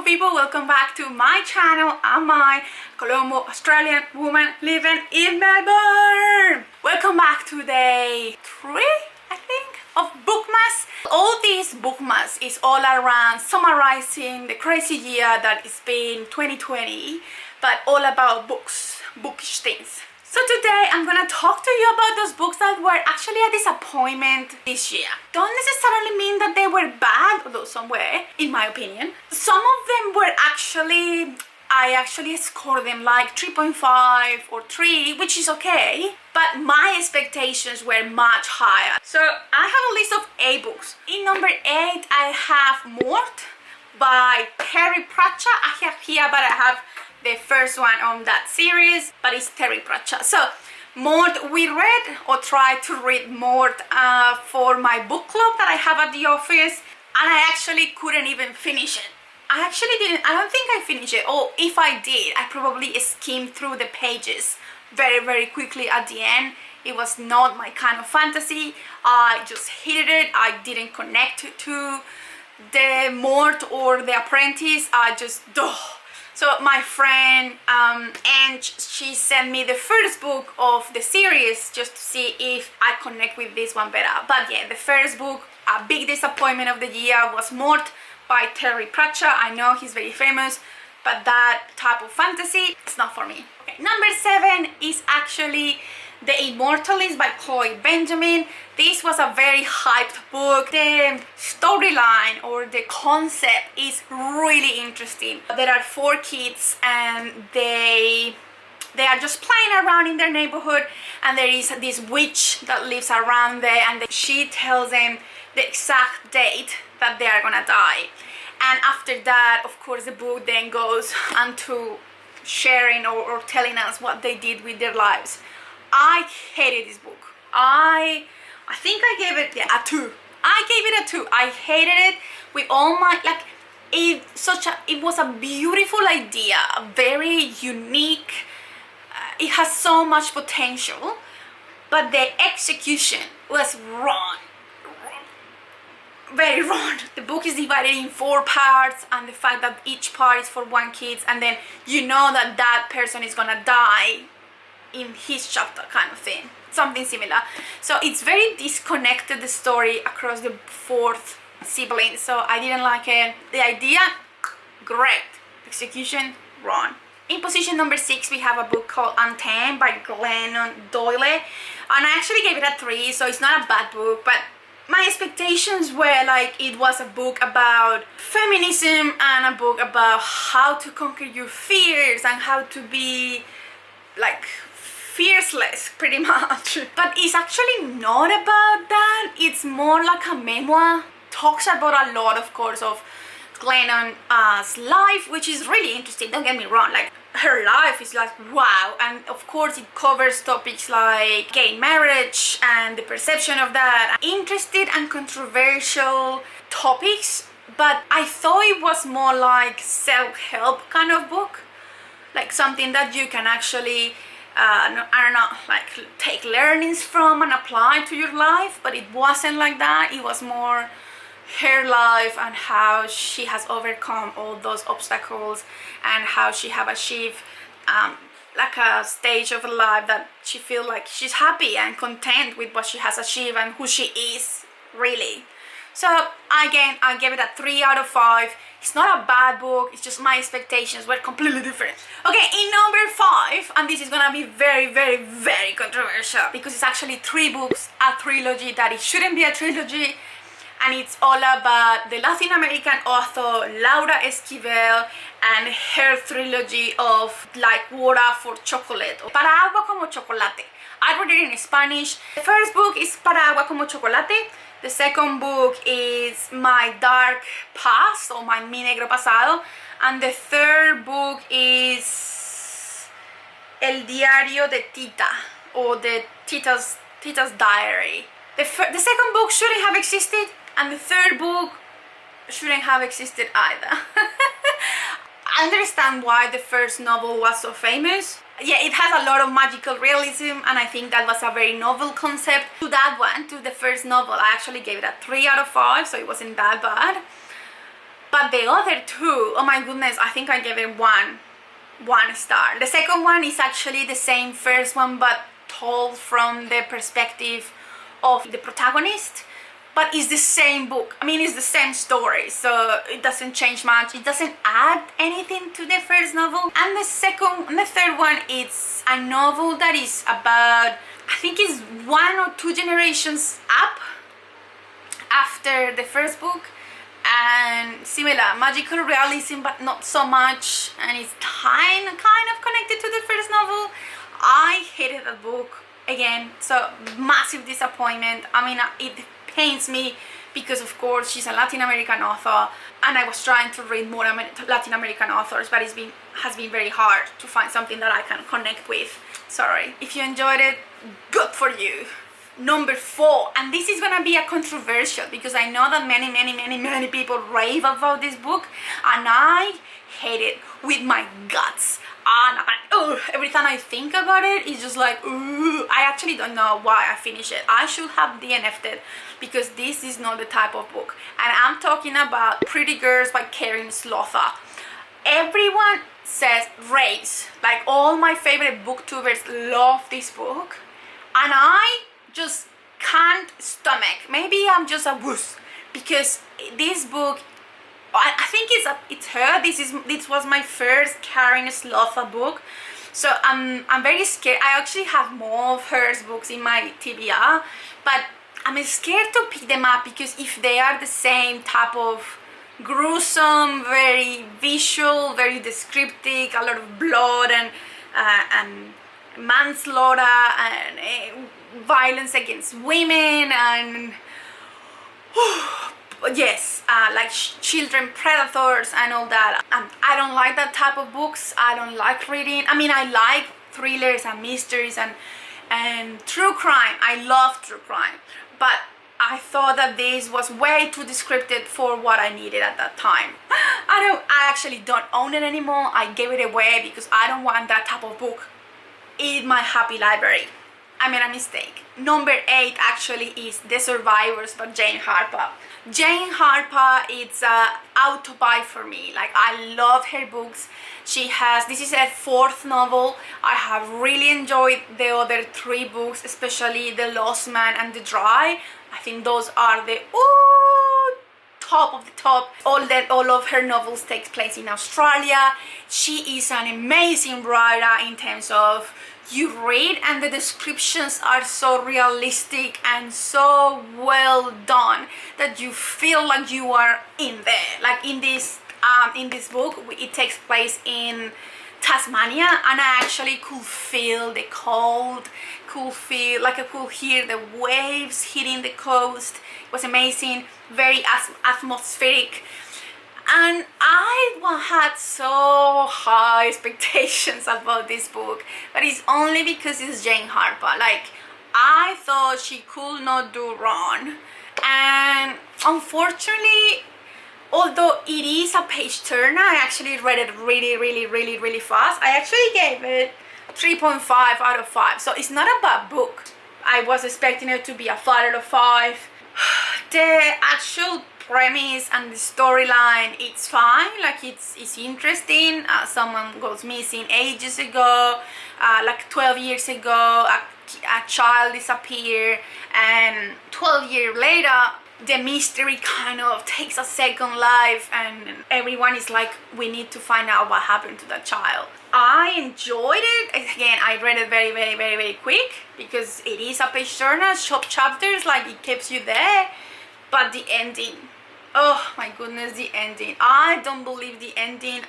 people, welcome back to my channel. I'm my Colombo Australian woman living in Melbourne. Welcome back to day 3, I think, of Bookmas. All these Bookmas is all around summarizing the crazy year that it's been 2020, but all about books, bookish things. So today I'm gonna talk to you about those books that were actually a disappointment this year. Don't necessarily mean that they were bad, although some were, in my opinion. Some of them were I actually scored them like 3.5 or 3, which is okay, but my expectations were much higher. So I have a list of 8 books. In number 8 I have Mort by Terry Pratchett. I have here, but I have the first one on that series, but it's Terry Pratchett. So Mort, we read or tried to read Mort for my book club that I have at the office, and I actually couldn't even finish it. I don't think I finished it, or if I did, I probably skimmed through the pages very quickly at the end. It was not my kind of fantasy. I just hated it. I didn't connect to the Mort or the Apprentice. So my friend Ange, she sent me the first book of the series just to see if I connect with this one better. But yeah, the first book, a big disappointment of the year, was Mort by Terry Pratchett. I know he's very famous, but that type of fantasy, it's not for me. Okay, number 7 is actually The Immortalist by Chloe Benjamin. This was a very hyped book. The storyline or the concept is really interesting. There are 4 kids and they are just playing around in their neighborhood, and there is this witch that lives around there, and she tells them the exact date that they are gonna die. And after that, of course, the book then goes onto sharing or telling us what they did with their lives. I hated this book. I think I gave it a 2. I gave it a 2. I hated it with all my, like, it was a beautiful idea, very unique. It has so much potential, but the execution was wrong. Very wrong. The book is divided in 4 parts, and the fact that each part is for one kid, and then you know that person is gonna die in his chapter, kind of thing, something similar. So it's very disconnected, the story across the 4th siblings. So I didn't like it. The idea, great. Execution, wrong. In position number 6 we have a book called Untamed by Glennon Doyle, and I actually gave it a 3, so it's not a bad book, but my expectations were like it was a book about feminism and a book about how to conquer your fears and how to be like fearless, pretty much. But it's actually not about that. It's more like a memoir. Talks about a lot, of course, of Glennon's life, which is really interesting, don't get me wrong. Like, her life is like wow, and of course it covers topics like gay marriage and the perception of that, interesting and controversial topics. But I thought it was more like self-help kind of book, like something that you can actually I don't know, like take learnings from and apply to your life. But it wasn't like that. It was more her life and how she has overcome all those obstacles and how she have achieved like a stage of life that she feel like she's happy and content with what she has achieved and who she is really. So again, I gave it a 3 out of 5. It's not a bad book, it's just my expectations were completely different. Okay, in number 5, and this is gonna be very controversial because it's actually 3 books, a trilogy that it shouldn't be a trilogy, and it's all about the Latin American author Laura Esquivel and her trilogy of like water for chocolate, or Para agua como chocolate. I read it in Spanish. The first book is Para agua como chocolate. The second book is My Dark Past, or My Mi Negro Pasado, and the third book is El Diario de Tita, or the Tita's Diary. The second book shouldn't have existed, and the third book shouldn't have existed either. I understand why the first novel was so famous. Yeah, it has a lot of magical realism, and I think that was a very novel concept. To that one, to the first novel, I actually gave it a 3 out of 5, so it wasn't that bad. But But the other two, oh my goodness, I think I gave it one star. The second one is actually the same first one, but told from the perspective of the protagonist, but it's the same book. I mean, it's the same story, so it doesn't change much. It doesn't add anything to the first novel. And the third one, it's a novel that is about, I think it's 1 or 2 generations up after the first book, and similar magical realism, but not so much, and it's kind of connected to the first novel. I hated that book again, so massive disappointment. I mean, it pains me because of course she's a Latin American author, and I was trying to read more Latin American authors, but has been very hard to find something that I can connect with. Sorry. If you enjoyed it, good for you. Number 4, and this is gonna be a controversial because I know that many people rave about this book, and I hate it with my guts. And every time I think about it, it's just like, I actually don't know why I finished it. I should have DNF'd it because this is not the type of book. And I'm talking about Pretty Girls by Karen Slotha. Everyone says raves, like all my favorite booktubers love this book, and I just can't stomach. Maybe I'm just a wuss because this book, I think it's her. This was my first Karen Slotha book, so I'm very scared. I actually have more of her books in my TBR, but I'm scared to pick them up because if they are the same type of gruesome, very visual, very descriptive, a lot of blood and manslaughter and violence against women and yes, like children predators and all that. I don't like that type of books. I don't like reading. I mean, I like thrillers and mysteries and true crime. I love true crime, but I thought that this was way too descriptive for what I needed at that time. I actually don't own it anymore. I gave it away because I don't want that type of book in my happy library. I made a mistake. Number 8 actually is The Survivors by Jane Harper. Jane Harper, it's a auto-buy for me. Like, I love her books. This is her 4th novel. I have really enjoyed the other 3 books, especially The Lost Man and The Dry. I think those are the top of the top. All of her novels take place in Australia. She is an amazing writer in terms of you read and the descriptions are so realistic and so well done that you feel like you are in there. Like in this book, it takes place in Tasmania, and I actually could feel the cold, I could hear the waves hitting the coast. It was amazing, very atmospheric. And I had so high expectations about this book, but it's only because it's Jane Harper. Like, I thought she could not do wrong, and unfortunately, although it is a page turner, I actually read it really fast. I actually gave it 3.5 out of 5, so it's not a bad book. I was expecting it to be a 5 out of 5. The actual premise and the storyline, it's fine. Like, it's interesting. Someone goes missing ages ago, like 12 years ago, a child disappeared, and 12 years later the mystery kind of takes a second life, and everyone is like, we need to find out what happened to that child. I enjoyed it. Again, I read it very quick because it is a page turner, short chapters, like it keeps you there. But the ending, oh my goodness, the ending, I don't believe the ending.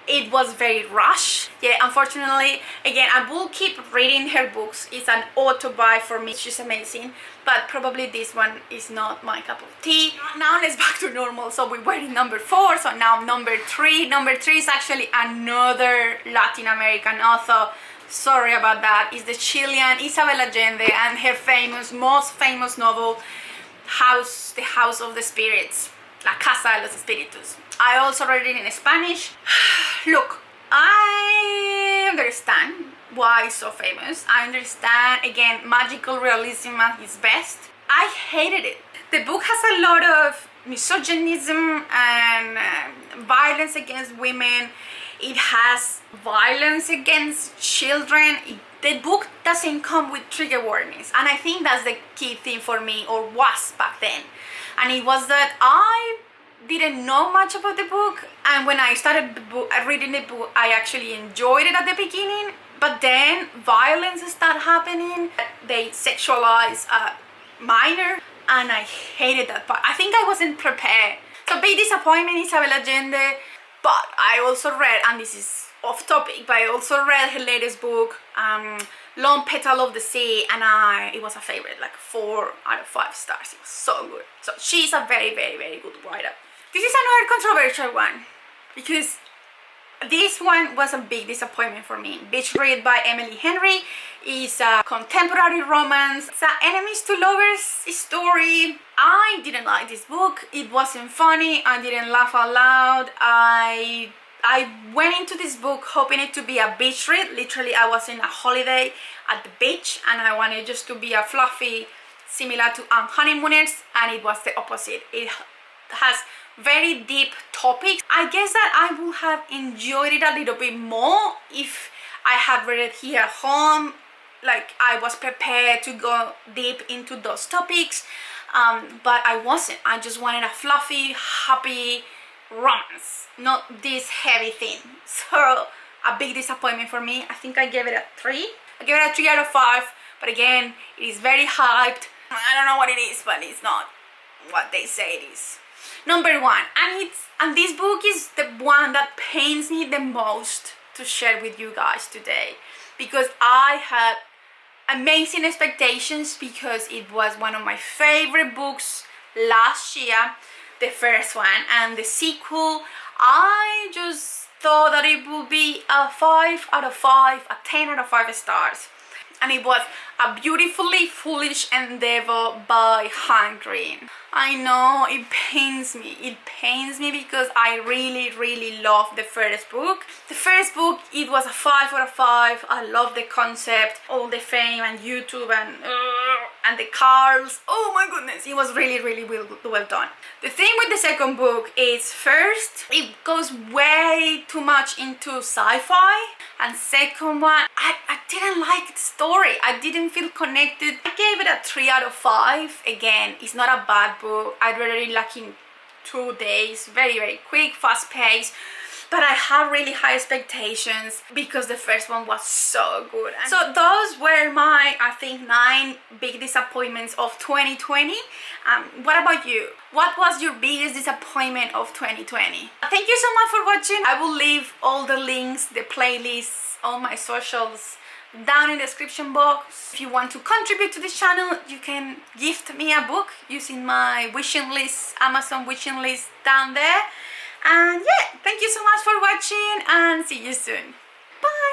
It was very rushed. Yeah, unfortunately, again, I will keep reading her books. It's an auto-buy for me. She's amazing, but probably this one is not my cup of tea. Now let's back to normal. So we were in number 4, so now number 3. Number 3 is actually another Latin American author. Sorry about that. It's the Chilean Isabel Allende and her most famous novel, The House of the Spirits, La Casa de los Espíritus. I also read it in Spanish. Look, I understand why it's so famous. I understand, again, magical realism at its best. I hated it. The book has a lot of misogynism and violence against women. It has violence against children. The book doesn't come with trigger warnings, and I think that's the key thing for me, or was back then. And it was that I didn't know much about the book, and when I started reading the book, I actually enjoyed it at the beginning, but then violence started happening. They sexualize a minor, and I hated that part. I think I wasn't prepared. So big disappointment, Isabel Allende. But I also read, and this is off topic, but I also read her latest book, Long Petal of the Sea, and it was a favorite, like 4 out of 5 stars. It was so good. So she's a very, very, very good writer. This is another controversial one, because this one was a big disappointment for me. Beach Read by Emily Henry is a contemporary romance. It's an enemies to lovers story. I didn't like this book. It wasn't funny. I didn't laugh out loud. I went into this book hoping it to be a beach read. Literally, I was in a holiday at the beach and I wanted just to be a fluffy, similar to Honeymooners, and it was the opposite. It has very deep topics. I guess that I would have enjoyed it a little bit more if I had read it here at home, like I was prepared to go deep into those topics, but I wasn't. I just wanted a fluffy, happy romance, not this heavy thing. So a big disappointment for me. I think I gave it a 3. I gave it a 3 out of 5, but again, it is very hyped. I don't know what it is, but it's not what they say it is. Number 1, and this book is the one that pains me the most to share with you guys today, because I had amazing expectations, because it was one of my favorite books last year, the first one, and the sequel. I just thought that it would be a 5 out of 5, a 10 out of 5 stars, and it was A Beautifully Foolish Endeavor by Han Green. I know, it pains me. It pains me because I really, really love the first book. The first book, it was a 5 out of 5. I love the concept, all the fame and YouTube and the cars. Oh my goodness, it was really, really well done. The thing with the second book is, first, it goes way too much into sci-fi, and second one, I didn't like the story. I didn't feel connected. I gave it a 3 out of 5. Again, it's not a bad book. I read it like in 2 days, very, very quick, fast paced. But I have really high expectations because the first one was so good. And so those were my, I think, 9 big disappointments of 2020. What about you? What was your biggest disappointment of 2020? Thank you so much for watching. I will leave all the links, the playlists, all my socials down in the description box. If you want to contribute to this channel, you can gift me a book using my wishing list, Amazon wishing list down there. And yeah, thank you so much for watching, and see you soon. Bye.